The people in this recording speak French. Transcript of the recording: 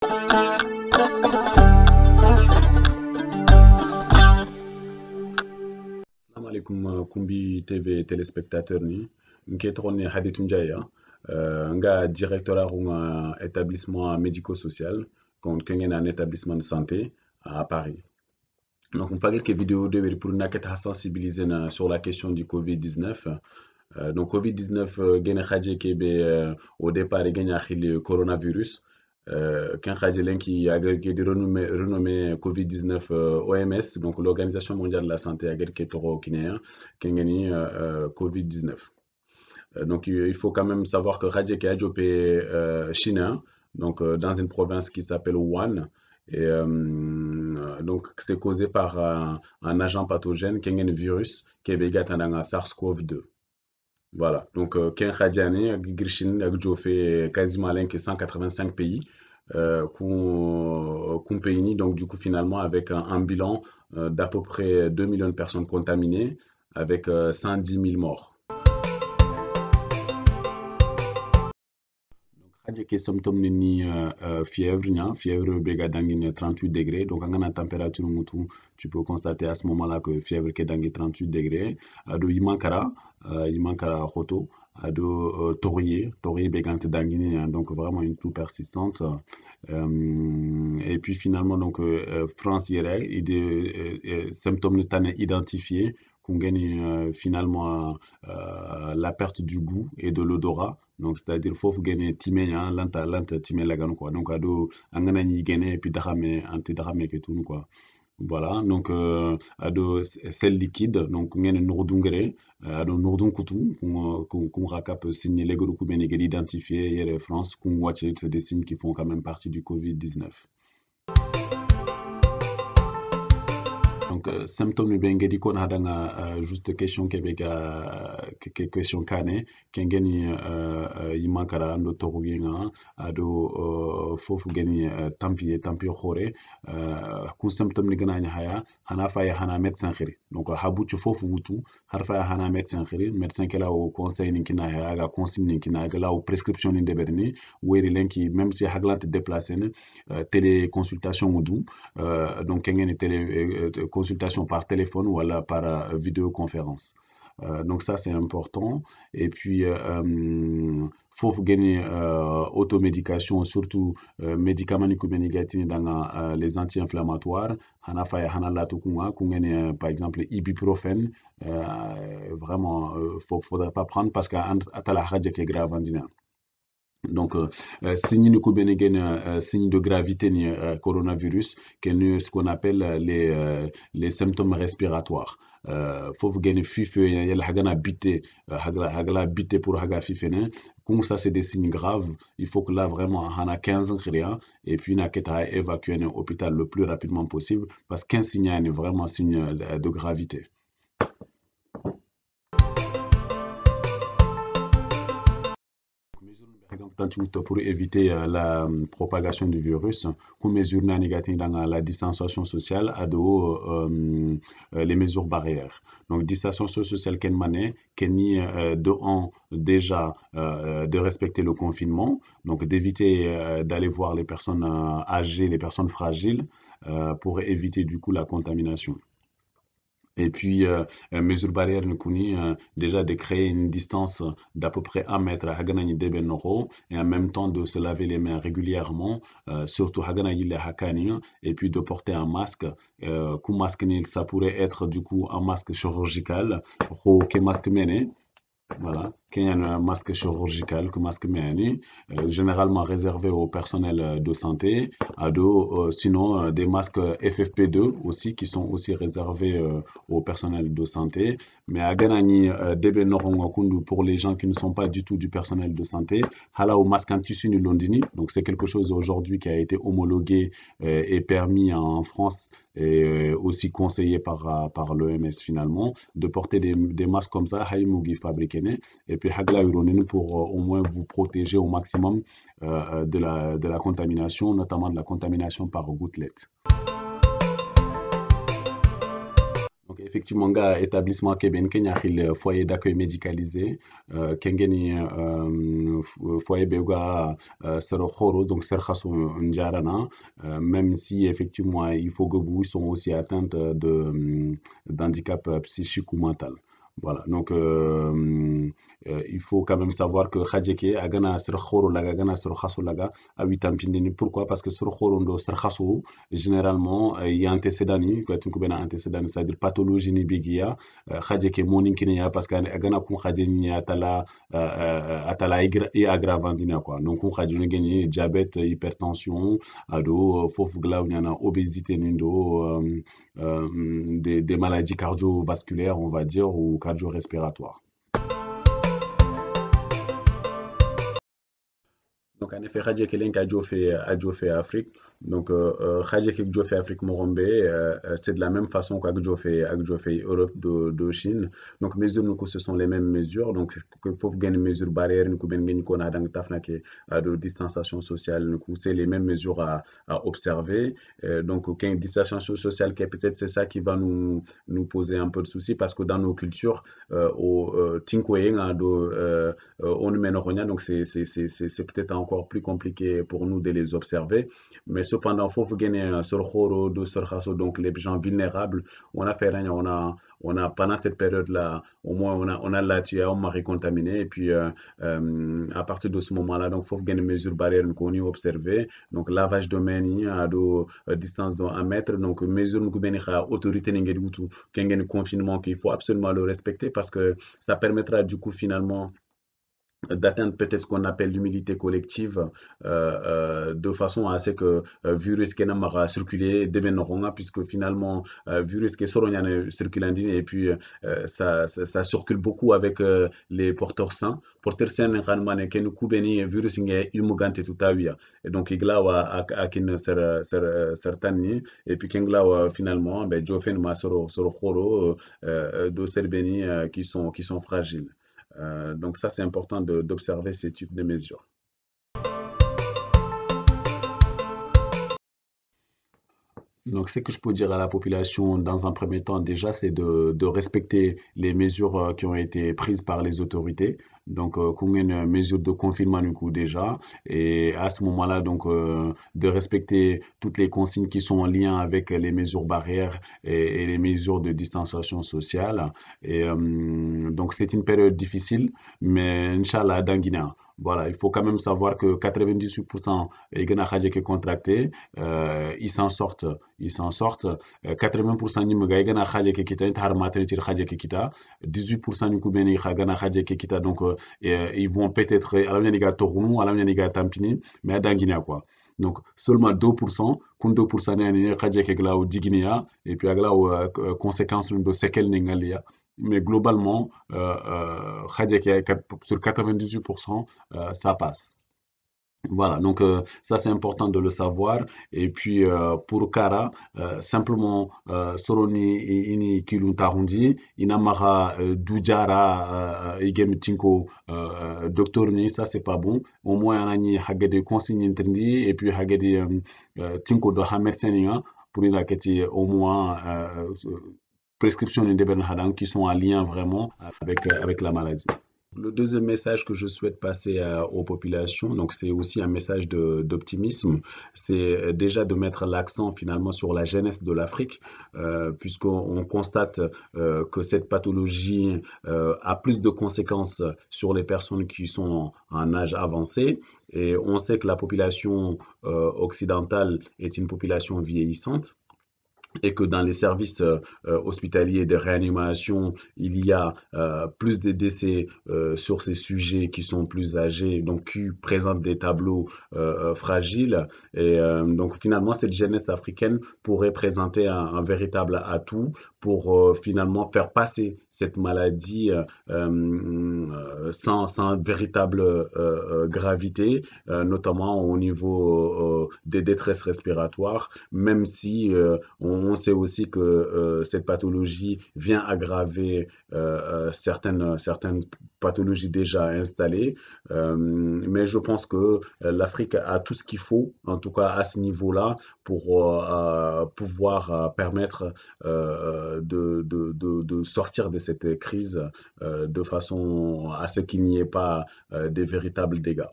Salam alaikum Kumbi TV téléspectateur ni nke tɔgɔ ni Haditou Ndiaye nga directeur d'un établissement médico-social donc kenge un établissement de santé à Paris. Donc on fait quelques vidéos de pour nous sensibiliser sur la question du Covid-19. Donc Covid-19 gene khadje kebe au départ gene le coronavirus qu'un khadje qui a renommé Covid-19 OMS donc l'Organisation mondiale de la santé a quelque toro kinéen kengeni Covid-19. Donc il faut quand même savoir que khadje qui a jopé Chine donc dans une province qui s'appelle Wuhan. Et donc, c'est causé par un agent pathogène qui est un virus qui est un SARS-CoV-2. Voilà. Donc, Ken Khadjani, Grishin, fait quasiment 185 pays, qu'on pays, donc du coup, finalement, avec un bilan d'à peu près 2 millions de personnes contaminées, avec 110 000 morts. Qui symptômes ni fièvre béga d'angine 38 degrés donc en a température mutu tu peux constater à ce moment-là que fièvre qui est d'angine 38 degrés ado imankara hoto ado torier bégante d'angine donc vraiment une toux persistante et puis finalement donc France hier des symptômes tane identifiés qu'on gagne finalement la perte du goût et de l'odorat donc c'est-à-dire faut gagner timé lanta timé lagan quoi donc ado angana ni gagner et puis darame anti darame que tout quoi voilà donc ado sel liquide donc ngene nordungere ado nordun kutu qu'on rakap signe les groupes bien identifié hier France qu'on voit des signes qui font quand même partie du Covid-19. Donc symptômes bien gedi kon hadanga juste question question kane kengeni yimankara ando toru yenga ado fofu geni tampi khore kun symptôme ni gana haya hana fa ya hana médecin khiri donc habuchu fofu wutu harfa ya hana médecin khiri médecin kala au conseil ni kina haya ga consigne ni kina ga la prescription ni deberni weri lenki même si haglante déplacer télé consultation wudu donc kengeni télé consultation par téléphone ou alors par vidéoconférence. Donc ça c'est important et puis faut gagner automédication surtout médicaments négatifs dans les anti-inflammatoires hana latu kunga par exemple ibuprofène vraiment faudrait pas prendre parce qu'à la radio qui est grave en dîner. Donc, signe signe de gravité ni coronavirus, ce qu'on appelle les symptômes respiratoires. Faut vous gagner fife, yel hagana bité, hagala bité pour haga fifene. Comme ça, c'est des signes graves. Il faut que là vraiment, on a 15 ans et puis n'a qu'à évacuer un hôpital le plus rapidement possible parce qu'un signe est vraiment signe de gravité. Pour éviter la propagation du virus, comme mesure négative dans la distanciation sociale, les mesures barrières. Donc, distanciation sociale, qu'elle manie, déjà de respecter le confinement, donc d'éviter d'aller voir les personnes âgées, les personnes fragiles, pour éviter du coup la contamination. Et puis, mesure barrière déjà de créer une distance d'à peu près 1 mètre à Haganani Debenoro et en même temps de se laver les mains régulièrement, surtout Haganani le Hakani, et puis de porter un masque. Ça pourrait être du coup un masque chirurgical, ou masque mené. Voilà, qu'il y a un masque chirurgical, que masque méani, généralement réservé au personnel de santé, sinon des masques FFP2 aussi qui sont aussi réservés au personnel de santé. Mais à Ganani, pour les gens qui ne sont pas du tout du personnel de santé, hala au masque en tissu ni londini, donc c'est quelque chose aujourd'hui qui a été homologué et permis en France et aussi conseillé par l'OMS finalement, de porter des masques comme ça, Haïmougi fabriqués, et puis Hagla Uronen pour au moins vous protéger au maximum de la contamination, notamment de la contamination par gouttelette. Donc effectivement, ga établissement keben kenya il foyer d'accueil médicalisé kengeni foyer bega ser khoro donc ser khasso njarana même si effectivement il faut que ils sont aussi atteints de d'handicap psychique ou mental. Voilà, donc il faut quand même savoir que Khadjeke, Agana Sir Khoro Laga, Agana Sir Khasso Laga, a 8 ans pindini. Pourquoi? Parce que Sir Khoro ndo Sir Khasso, généralement, il y a antécédent, c'est-à-dire pathologie ni bigia, Khadjeke monin kineya, parce que Agana kun Khadjeni atala, atala et aggravant dina quoi. Donc kun Khadjeni gagné diabète, hypertension, ado, fof glauniana, obésité nindo, des maladies cardiovasculaires, on va dire, ou cardio-respiratoires. Donc en effet, Khadija Kelen a fait Afrique. Donc Khadija qui fait Afrique Morombe, c'est de la même façon fait Europe de Chine. Donc mesures nous ce sont les mêmes mesures. Donc il faut gagner mesures barrières nous ben gagner qu'on a dans tafna de distanciation sociale nous c'est les mêmes mesures à observer. Donc aucune distanciation sociale qui peut-être c'est ça qui va nous poser un peu de soucis parce que dans nos cultures au Tinkoyen on mène donc c'est peut-être encore plus compliqué pour nous de les observer. Mais cependant, il faut gagner sur Khoro, donc les gens vulnérables. On a fait rien, on a pendant cette période-là, au moins on a la tué, on m'a contaminé. Et puis à partir de ce moment-là, donc il faut gagner mesures barrières qu'on y observer. Donc lavage de mains à distance de 1 mètre. Donc mesures nous autorité confinement qu'il faut absolument le respecter parce que ça permettra du coup finalement d'atteindre peut-être ce qu'on appelle l'humilité collective de façon à ce que virus qui n'a circulé devenir puisque finalement virus qui est circulant et puis ça circule beaucoup avec les porteurs sains qui nous coubeni virus nge ilmugante tutawia et donc iglawa akin certains et puis kenglawa finalement ben jofen ma soro khoro do serbeni qui sont fragiles. Donc ça, c'est important d'observer ces types de mesures. Donc, ce que je peux dire à la population dans un premier temps, déjà, c'est de respecter les mesures qui ont été prises par les autorités. Donc, qu'on ait une mesure de confinement du coup déjà. Et à ce moment-là, donc, de respecter toutes les consignes qui sont en lien avec les mesures barrières et les mesures de distanciation sociale. Et donc, c'est une période difficile, mais Inch'Allah, dans Guinée. Voilà, il faut quand même savoir que 98% des Ghana qui contractés, ils s'en sortent. 80% ni mga Ghana qui kita intar maternité qui kita, 18% ni kubeni Ghana qui kita donc ils vont peut-être à la niga Torunou, à la niga Tampini, mais à Guinée quoi. Donc seulement 2%, kun 2% ni qui gla au Guinea et puis gla aux conséquences de séquelles ningalia. Mais globalement, sur 98%, ça passe. Voilà, donc ça c'est important de le savoir. Et puis pour Kara, simplement Soroni ini Kiluntarundi, Inamara Dujara Igem Tinko docteur ni, ça c'est pas bon. Au moins on a ni Hagede consigne intendi et puis Hagede Tinko de Hamersenia pour la au moins prescriptions qui sont en lien vraiment avec la maladie. Le deuxième message que je souhaite passer aux populations, donc c'est aussi un message d'optimisme, c'est déjà de mettre l'accent finalement sur la jeunesse de l'Afrique, puisqu'on constate que cette pathologie a plus de conséquences sur les personnes qui sont en âge avancé. Et on sait que la population occidentale est une population vieillissante. Et que dans les services hospitaliers de réanimation, il y a plus de décès sur ces sujets qui sont plus âgés, donc qui présentent des tableaux fragiles. Et donc finalement, cette jeunesse africaine pourrait présenter un véritable atout pour finalement faire passer cette maladie sans véritable gravité, notamment au niveau des détresses respiratoires, même si on on sait aussi que cette pathologie vient aggraver certaines pathologies déjà installées. Mais je pense que l'Afrique a tout ce qu'il faut, en tout cas à ce niveau-là, pour pouvoir permettre de sortir de cette crise de façon à ce qu'il n'y ait pas de véritables dégâts.